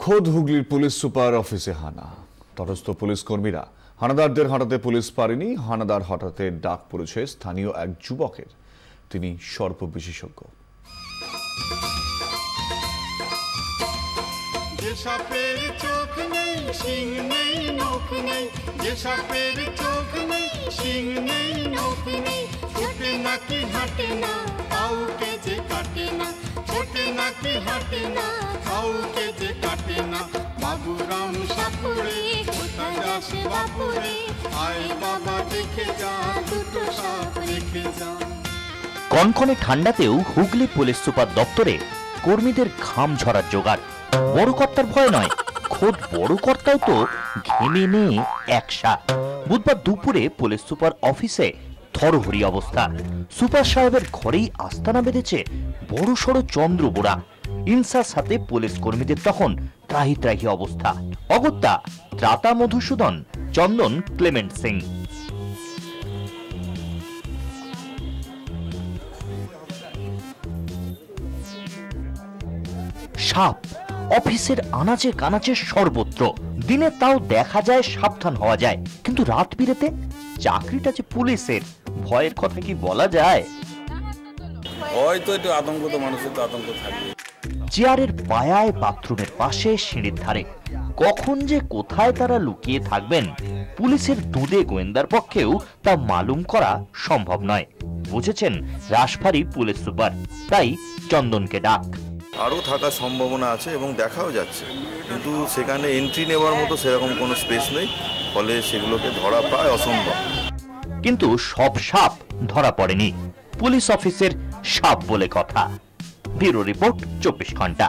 খোদ হুগলির police super অফিসে হানা। তটস্থ পুলিশ কর্মীরা হানাদারদের হটাতে পুলিশ পারেনি। হানাদার হটাতে ডাক পড়েছে স্থানীয় এক যুবকের। তিনি সর্প বিশেষজ্ঞ। কনকনে ঠান্ডাতেও হুগলি পুলিশ সুপার দপ্তরে কর্মীদের ঘাম ঝরার জোগাড়। বড় কর্তার ভয় নয়, খোদ বড় কর্তাও তো ঘেমে নেই একসা। বুধবার দুপুরে পুলিশ সুপার অফিসে থরহরি অবস্থা। সুপার সাহেবের ঘরেই আস্তানা বেঁধেছে বড় সড়ো চন্দ্রবোড়া। ইনসার সাথে পুলিশ কর্মীদের তখন ত্রাহি ত্রাহি অবস্থা। অগত্যা ত্রাতা মধুসূদন, চন্দন, ক্লেমেন্ট সিং। সাপ অফিসের আনাচে কানাচে সর্বত্র। দিনে তাও দেখা যায়, সাবধান হওয়া যায়, কিন্তু রাত বিরেতে চাকরিটা যে পুলিশের, ভয়ের কথা কি বলা যায়? হয়তো একটু আতঙ্ক, তো মানুষের তো আতঙ্ক থাকবে। চেয়ারের পায়ায়, বাথরুমের পাশে, সিঁড়ির ধারে, কখন যে কোথায় তারা লুকিয়ে থাকবেন পুলিশের দুধে গোয়েন্দার পক্ষেও তা মালুম করা সম্ভব নয়, বুঝেছেন রাশভারী পুলিশ সুপার। তাই চন্দনকে ডাক। আরও থাকার সম্ভাবনা আছে এবং দেখাও যাচ্ছে, কিন্তু সেখানে এন্ট্রি নেওয়ার মতো সেরকম কোনো স্পেস নেই, ফলে সেগুলোকে ধরা প্রায় অসম্ভব। কিন্তু সব সাপ ধরা পড়েনি, পুলিশ অফিসের সাপ বলে কথা। ব্যুরো রিপোর্ট, 24 ঘন্টা।